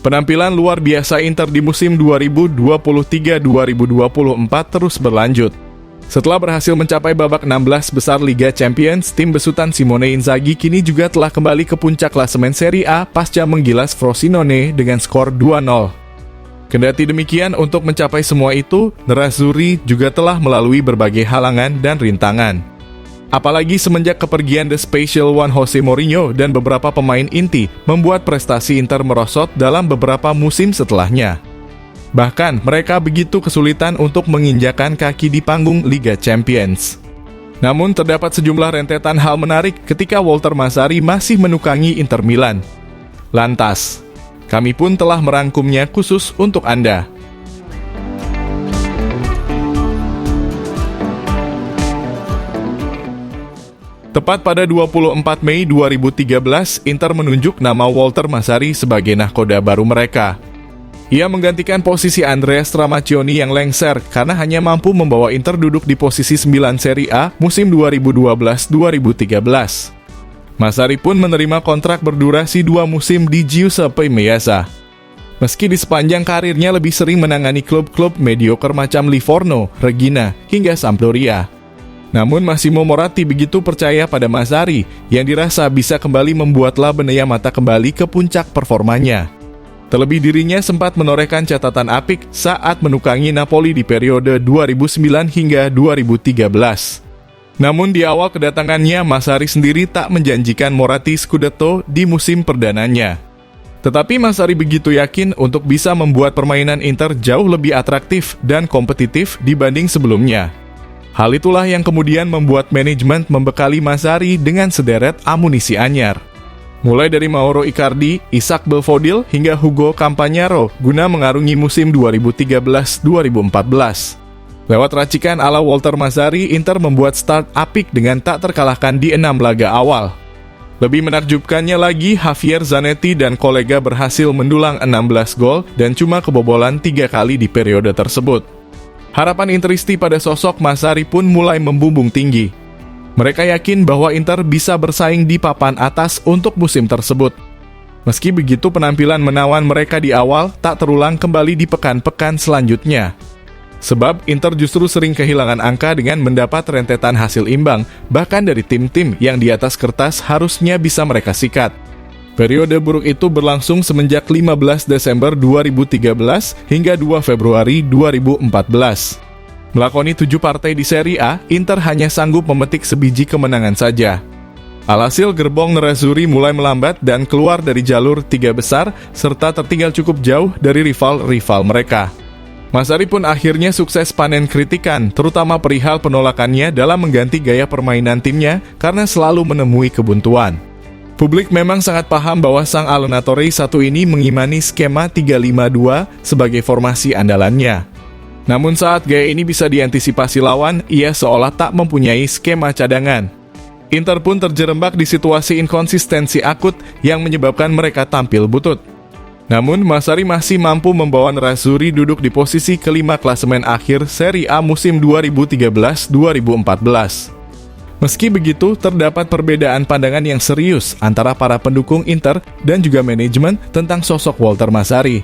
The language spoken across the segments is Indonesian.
Penampilan luar biasa Inter di musim 2023-2024 terus berlanjut. Setelah berhasil mencapai babak 16 besar Liga Champions, tim besutan Simone Inzaghi kini juga telah kembali ke puncak klasemen Serie A pasca menggilas Frosinone dengan skor 2-0. Kendati demikian, untuk mencapai semua itu, Nerazzurri juga telah melalui berbagai halangan dan rintangan. Apalagi semenjak kepergian The Special One Jose Mourinho dan beberapa pemain inti membuat prestasi Inter merosot dalam beberapa musim setelahnya. Bahkan, mereka begitu kesulitan untuk menginjakan kaki di panggung Liga Champions. Namun, terdapat sejumlah rentetan hal menarik ketika Walter Mazzarri masih menukangi Inter Milan. Lantas, kami pun telah merangkumnya khusus untuk Anda. Tepat pada 24 Mei 2013, Inter menunjuk nama Walter Mazzarri sebagai nahkoda baru mereka. Ia menggantikan posisi Andrea Stramaccioni yang lengser karena hanya mampu membawa Inter duduk di posisi 9 Serie A musim 2012-2013. Mazzarri pun menerima kontrak berdurasi 2 musim di Giuseppe Meazza. Meski di sepanjang karirnya lebih sering menangani klub-klub mediocre macam Livorno, Reggina, hingga Sampdoria. Namun Massimo Moratti begitu percaya pada Mazzarri yang dirasa bisa kembali membuat La Benea Mata kembali ke puncak performanya. Terlebih dirinya sempat menorehkan catatan apik saat menukangi Napoli di periode 2009 hingga 2013. Namun di awal kedatangannya, Mazzarri sendiri tak menjanjikan Moratti Scudetto di musim perdananya. Tetapi Mazzarri begitu yakin untuk bisa membuat permainan Inter jauh lebih atraktif dan kompetitif dibanding sebelumnya. Hal itulah yang kemudian membuat manajemen membekali Mazzarri dengan sederet amunisi anyar. Mulai dari Mauro Icardi, Isaac Belfodil, hingga Hugo Campagnaro guna mengarungi musim 2013-2014. Lewat racikan ala Walter Mazzarri, Inter membuat start apik dengan tak terkalahkan di 6 laga awal. Lebih menakjubkannya lagi, Javier Zanetti dan kolega berhasil mendulang 16 gol dan cuma kebobolan 3 kali di periode tersebut. Harapan Interisti pada sosok Mazzarri pun mulai membumbung tinggi. Mereka yakin bahwa Inter bisa bersaing di papan atas untuk musim tersebut. Meski begitu, penampilan menawan mereka di awal tak terulang kembali di pekan-pekan selanjutnya. Sebab Inter justru sering kehilangan angka dengan mendapat rentetan hasil imbang, bahkan dari tim-tim yang di atas kertas harusnya bisa mereka sikat. Periode buruk itu berlangsung semenjak 15 Desember 2013 hingga 2 Februari 2014. Melakoni 7 partai di Serie A, Inter hanya sanggup memetik sebiji kemenangan saja. Alhasil gerbong Nerazzurri mulai melambat dan keluar dari jalur 3 besar, serta tertinggal cukup jauh dari rival-rival mereka. Mazzarri pun akhirnya sukses panen kritikan, terutama perihal penolakannya dalam mengganti gaya permainan timnya karena selalu menemui kebuntuan. Publik memang sangat paham bahwa sang allenatore satu ini mengimani skema 3-5-2 sebagai formasi andalannya. Namun saat gaya ini bisa diantisipasi lawan, ia seolah tak mempunyai skema cadangan. Inter pun terjerembab di situasi inkonsistensi akut yang menyebabkan mereka tampil butut. Namun, Mazzarri masih mampu membawa Nerazzurri duduk di posisi kelima klasemen akhir Serie A musim 2013-2014. Meski begitu, terdapat perbedaan pandangan yang serius antara para pendukung Inter dan juga manajemen tentang sosok Walter Mazzarri.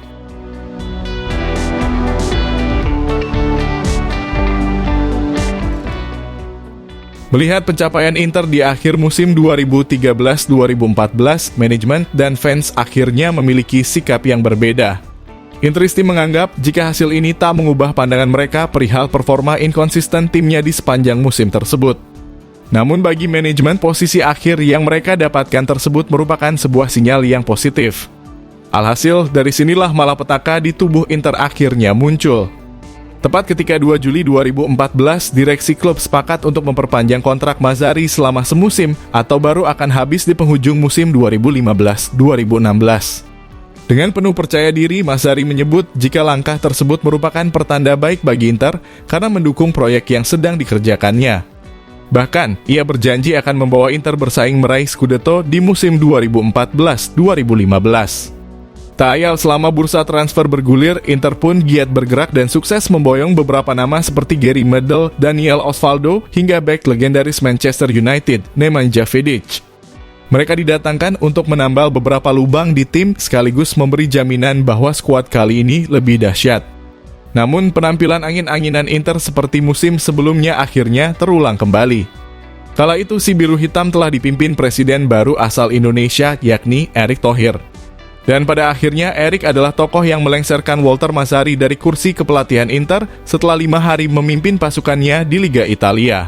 Melihat pencapaian Inter di akhir musim 2013-2014, manajemen dan fans akhirnya memiliki sikap yang berbeda. Interisti menganggap jika hasil ini tak mengubah pandangan mereka perihal performa inkonsisten timnya di sepanjang musim tersebut. Namun bagi manajemen, posisi akhir yang mereka dapatkan tersebut merupakan sebuah sinyal yang positif. Alhasil, dari sinilah malapetaka di tubuh Inter akhirnya muncul. Tepat ketika 2 Juli 2014, direksi klub sepakat untuk memperpanjang kontrak Mazzarri selama semusim atau baru akan habis di penghujung musim 2015-2016. Dengan penuh percaya diri, Mazzarri menyebut jika langkah tersebut merupakan pertanda baik bagi Inter karena mendukung proyek yang sedang dikerjakannya. Bahkan, ia berjanji akan membawa Inter bersaing meraih Scudetto di musim 2014-2015. Tak ayal selama bursa transfer bergulir, Inter pun giat bergerak dan sukses memboyong beberapa nama seperti Gary Medel, Daniel Osvaldo, hingga bek legendaris Manchester United, Nemanja Vidic. Mereka didatangkan untuk menambal beberapa lubang di tim sekaligus memberi jaminan bahwa skuad kali ini lebih dahsyat. Namun penampilan angin-anginan Inter seperti musim sebelumnya akhirnya terulang kembali. Kala itu si biru hitam telah dipimpin presiden baru asal Indonesia yakni Erick Thohir. Dan pada akhirnya Erick adalah tokoh yang melengsarkan Walter Mazzarri dari kursi kepelatihan Inter setelah 5 hari memimpin pasukannya di Liga Italia.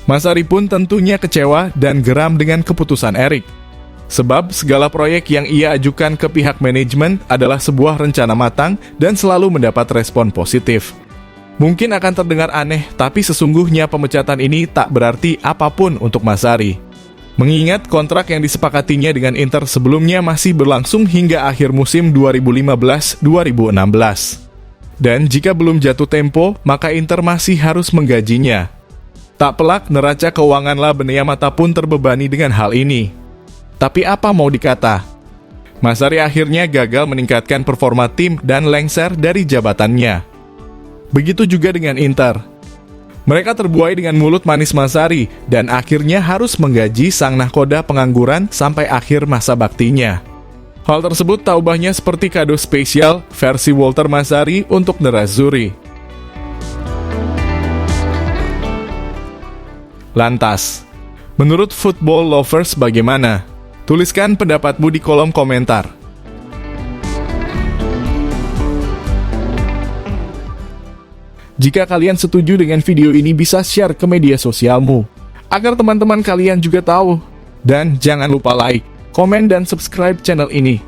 Mazzarri pun tentunya kecewa dan geram dengan keputusan Erick. Sebab segala proyek yang ia ajukan ke pihak manajemen adalah sebuah rencana matang dan selalu mendapat respon positif. Mungkin akan terdengar aneh, tapi sesungguhnya pemecatan ini tak berarti apapun untuk Mazzarri. Mengingat kontrak yang disepakatinya dengan Inter sebelumnya masih berlangsung hingga akhir musim 2015-2016. Dan jika belum jatuh tempo, maka Inter masih harus menggajinya. Tak pelak, neraca keuangan La Benea Mata pun terbebani dengan hal ini. Tapi apa mau dikata? Mazzarri akhirnya gagal meningkatkan performa tim dan lengser dari jabatannya. Begitu juga dengan Inter. Mereka terbuai dengan mulut manis Mazzarri dan akhirnya harus menggaji sang nahkoda pengangguran sampai akhir masa baktinya. Hal tersebut tak ubahnya seperti kado spesial versi Walter Mazzarri untuk Nerazzurri. Lantas, menurut football lovers bagaimana? Tuliskan pendapatmu di kolom komentar. Jika kalian setuju dengan video ini, bisa share ke media sosialmu, agar teman-teman kalian juga tahu. Dan jangan lupa like, komen, dan subscribe channel ini.